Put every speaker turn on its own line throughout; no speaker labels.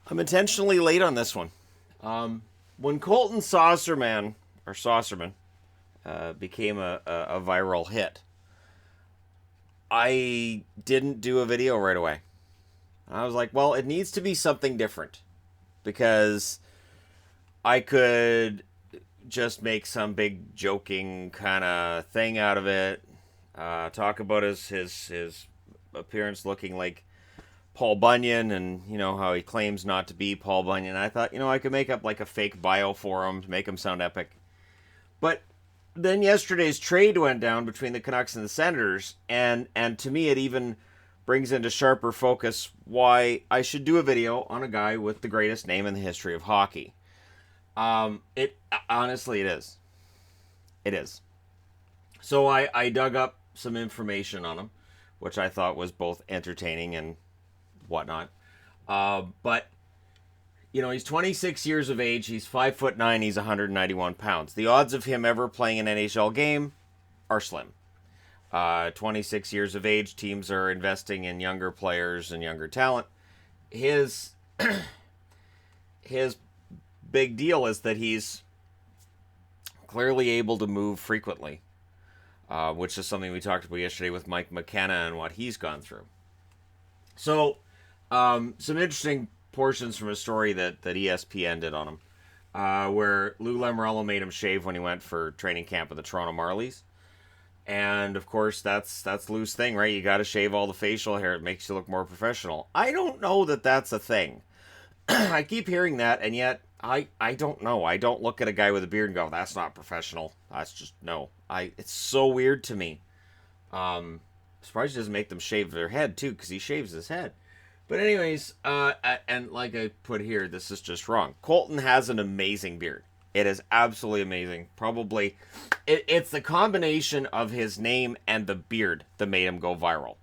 I'm intentionally late on this one. When Colton Saucerman became a viral hit, I didn't do a video right away. I was like, well, it needs to be something different because I could just make some big joking kind of thing out of it. Talk about his appearance looking like Paul Bunyan, and how he claims not to be Paul Bunyan. I thought I could make up like a fake bio for him to make him sound epic. But then yesterday's trade went down between the Canucks and the Senators, and to me it even brings into sharper focus why I should do a video on a guy with the greatest name in the history of hockey. It honestly it is. It is. So I dug up some information on him, which I thought was both entertaining and whatnot. But he's 26 years of age. He's 5'9". He's 191 pounds. The odds of him ever playing an NHL game are slim. 26 years of age. Teams are investing in younger players and younger talent. His his big deal is that he's clearly able to move frequently, which is something we talked about yesterday with Mike McKenna and what he's gone through. So, some interesting portions from a story that ESPN did on him, where Lou Lamoriello made him shave when he went for training camp with the Toronto Marlies. And, of course, that's Lou's thing, right? You got to shave all the facial hair. It makes you look more professional. I don't know that that's a thing. I keep hearing that, and yet I don't know. I don't look at a guy with a beard and go, that's not professional. That's just, no. It's so weird to me. Surprised he doesn't make them shave their head, too, because he shaves his head. But anyways, and like I put here, this is just wrong. Colton has an amazing beard. It is absolutely amazing. Probably, it's the combination of his name and the beard that made him go viral.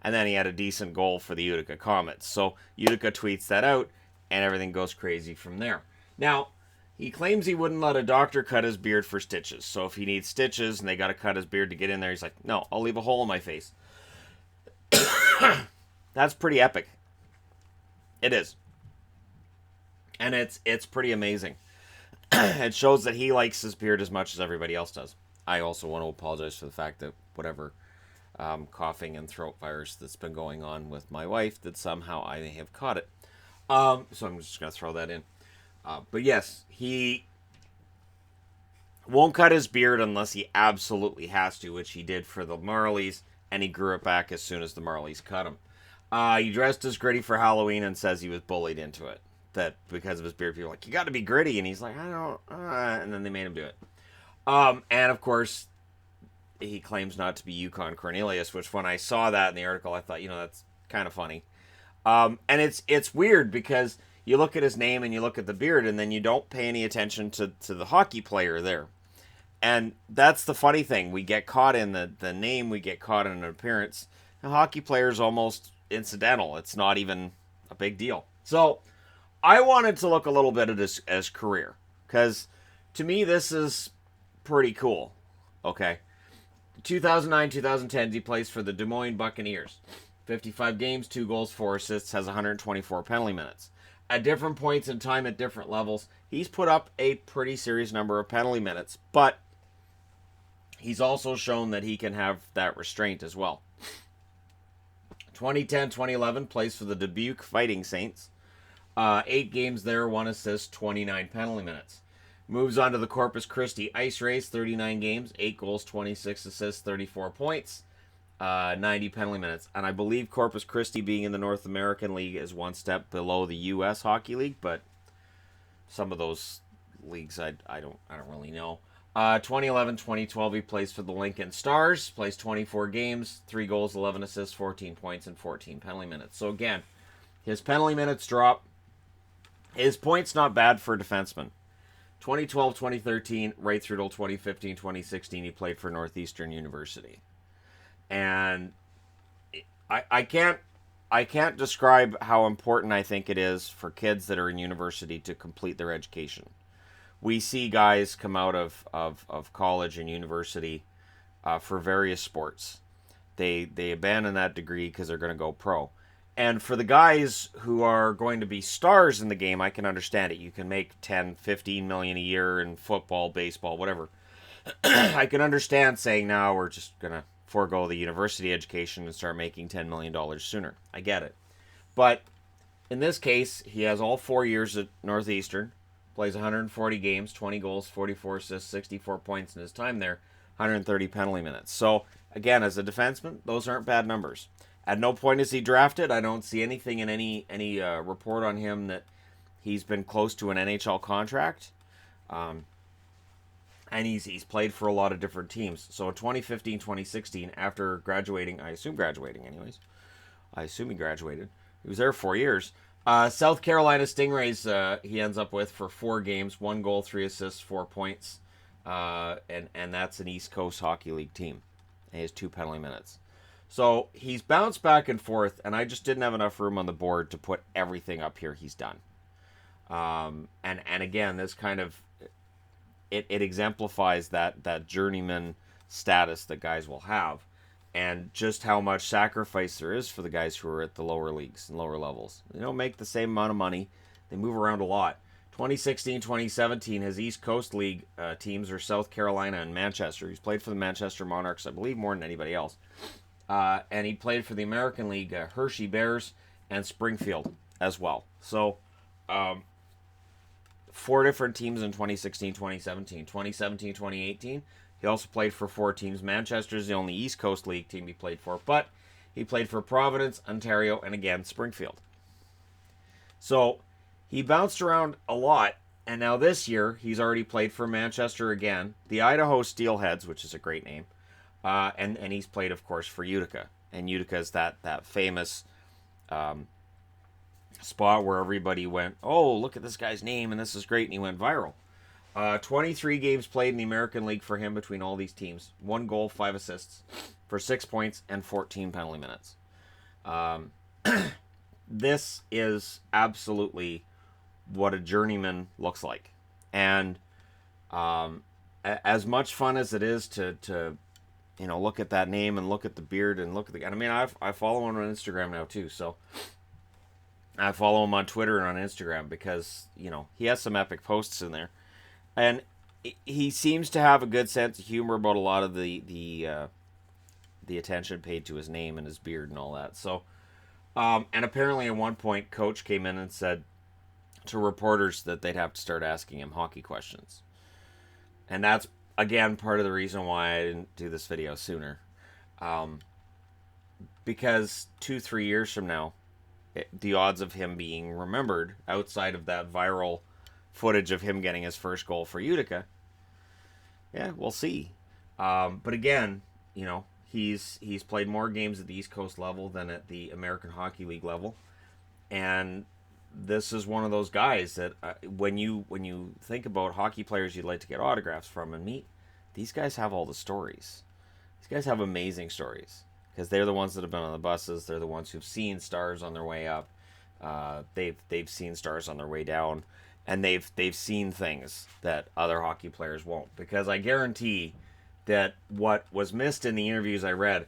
And then he had a decent goal for the Utica Comets. So Utica tweets that out, and everything goes crazy from there. Now, he claims he wouldn't let a doctor cut his beard for stitches. So if he needs stitches and they got to cut his beard to get in there, he's like, no, I'll leave a hole in my face. That's pretty epic. It is. And it's pretty amazing. It shows that he likes his beard as much as everybody else does. I also want to apologize for the fact that whatever coughing and throat virus that's been going on with my wife, that somehow I may have caught it. So I'm just going to throw that in. But yes, he won't cut his beard unless he absolutely has to, which he did for the Marlies, and he grew it back as soon as the Marlies cut him. He dressed as Gritty for Halloween and says he was bullied into it. That because of his beard, people are like, you got to be Gritty. And he's like, I don't. And then they made him do it. And of course, he claims not to be Yukon Cornelius, which when I saw that in the article, I thought, that's kind of funny. And it's weird because you look at his name and you look at the beard and then you don't pay any attention to the hockey player there. And that's the funny thing. We get caught in the name, we get caught in an appearance. A hockey player is almost incidental. It's not even a big deal. So I wanted to look a little bit at his career because to me this is pretty cool. Okay. 2009-2010 he plays for the Des Moines Buccaneers. 55 games, 2 goals, 4 assists, has 124 penalty minutes. At different points in time, at different levels, he's put up a pretty serious number of penalty minutes, but he's also shown that he can have that restraint as well. 2010-2011 plays for the Dubuque Fighting Saints. 8 games there, 1 assist, 29 penalty minutes. Moves on to the Corpus Christi Ice Race, 39 games, 8 goals, 26 assists, 34 points, 90 penalty minutes. And I believe Corpus Christi, being in the North American League, is one step below the U.S. Hockey League, but some of those leagues I don't really know. 2011-2012 he plays for the Lincoln Stars, plays 24 games, 3 goals, 11 assists, 14 points, and 14 penalty minutes. So again, his penalty minutes drop. His points not bad for a defenseman. 2012-2013, right through till 2015-2016, he played for Northeastern University. And I can't describe how important I think it is for kids that are in university to complete their education. We see guys come out of college and university for various sports. They abandon that degree because they're going to go pro. And for the guys who are going to be stars in the game, I can understand it. You can make 10, 15 million a year in football, baseball, whatever. I can understand saying now we're just going to forego the university education and start making $10 million sooner. I get it. But in this case, he has all 4 years at Northeastern, plays 140 games, 20 goals, 44 assists, 64 points in his time there, 130 penalty minutes. So, again, as a defenseman, those aren't bad numbers. At no point is he drafted. I don't see anything in any report on him that he's been close to an NHL contract. And he's played for a lot of different teams. So in 2015, 2016, after graduating, I assume he graduated. He was there 4 years. South Carolina Stingrays he ends up with for 4 games, 1 goal, 3 assists, 4 points. And that's an East Coast Hockey League team. And he has 2 penalty minutes. So he's bounced back and forth, and I just didn't have enough room on the board to put everything up here he's done. And again, this kind of it exemplifies that journeyman status that guys will have, and just how much sacrifice there is for the guys who are at the lower leagues and lower levels. They don't make the same amount of money. They move around a lot. 2016, 2017, his East Coast League teams are South Carolina and Manchester. He's played for the Manchester Monarchs, I believe, more than anybody else. And he played for the American League, Hershey Bears, and Springfield as well. So, 4 different teams in 2016, 2017. 2017, 2018, he also played for 4 teams. Manchester's the only East Coast League team he played for, but he played for Providence, Ontario, and again, Springfield. So, he bounced around a lot, and now this year, he's already played for Manchester again, the Idaho Steelheads, which is a great name. And he's played, of course, for Utica. And Utica is that famous spot where everybody went, oh, look at this guy's name, and this is great, and he went viral. 23 games played in the American League for him between all these teams. 1 goal, 5 assists for 6 points and 14 penalty minutes. This is absolutely what a journeyman looks like. And as much fun as it is to look at that name and look at the beard and look at the... I mean, I follow him on Instagram now, too, so... I follow him on Twitter and on Instagram because, he has some epic posts in there. And he seems to have a good sense of humor about a lot of the attention paid to his name and his beard and all that. So, and apparently at one point, Coach came in and said to reporters that they'd have to start asking him hockey questions. And that's, again, part of the reason why I didn't do this video sooner. Because 2-3 years from now, the odds of him being remembered outside of that viral footage of him getting his first goal for Utica, yeah, we'll see. But again, he's played more games at the East Coast level than at the American Hockey League level, and this is one of those guys that when you think about hockey players you'd like to get autographs from and meet, these guys have all the stories. These guys have amazing stories. Because they're the ones that have been on the buses. They're the ones who've seen stars on their way up. They've seen stars on their way down, and they've seen things that other hockey players won't. Because I guarantee that what was missed in the interviews I read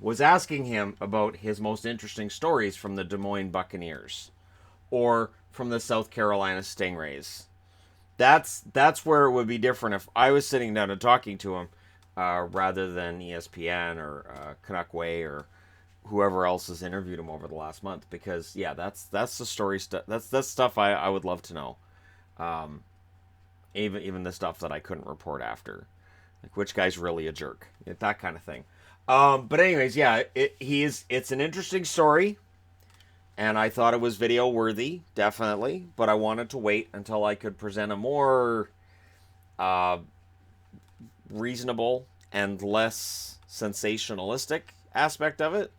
was asking him about his most interesting stories from the Des Moines Buccaneers or from the South Carolina Stingrays. That's where it would be different if I was sitting down and talking to him. Rather than ESPN or Canuck Way or whoever else has interviewed him over the last month, because that's the story stuff. That's stuff I would love to know. Even the stuff that I couldn't report after, like which guy's really a jerk, that kind of thing. But anyways, it's an interesting story, and I thought it was video worthy, definitely. But I wanted to wait until I could present a more reasonable and less sensationalistic aspect of it,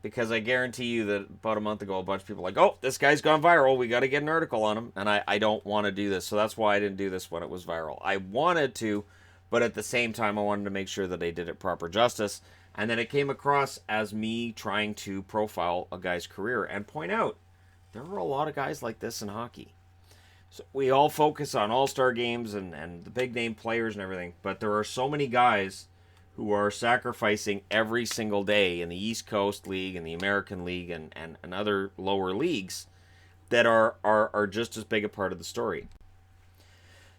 because I guarantee you that about a month ago a bunch of people were like, oh, this guy's gone viral, we got to get an article on him, and I don't want to do this. So that's why I didn't do this when it was viral. I wanted to, but at the same time I wanted to make sure that I did it proper justice, and then it came across as me trying to profile a guy's career and point out there are a lot of guys like this in hockey. So we all focus on all-star games and the big-name players and everything, but there are so many guys who are sacrificing every single day in the East Coast League and the American League and other lower leagues that are just as big a part of the story.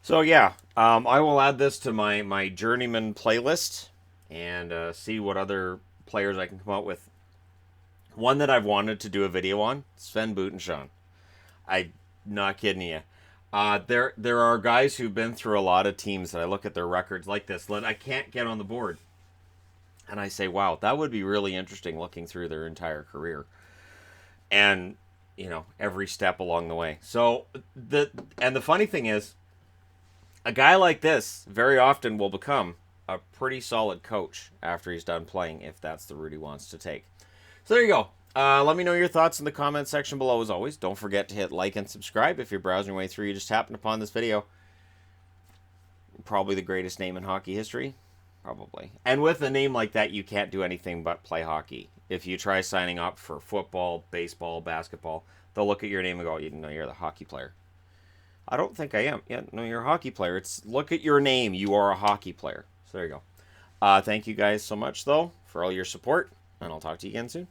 So yeah, I will add this to my journeyman playlist and see what other players I can come out with. One that I've wanted to do a video on, Sven Butenschon. I'm not kidding you. There are guys who've been through a lot of teams that I look at their records like this. I can't get on the board. And I say, wow, that would be really interesting looking through their entire career. And, every step along the way. So, the funny thing is, a guy like this very often will become a pretty solid coach after he's done playing, if that's the route he wants to take. So there you go. Let me know your thoughts in the comment section below as always. Don't forget to hit like and subscribe if you're browsing your way through. You just happened upon this video. Probably the greatest name in hockey history. Probably. And with a name like that, you can't do anything but play hockey. If you try signing up for football, baseball, basketball, they'll look at your name and go, you're the hockey player. I don't think I am. Yeah, no, you're a hockey player. It's look at your name. You are a hockey player. So there you go. Thank you guys so much, though, for all your support, and I'll talk to you again soon.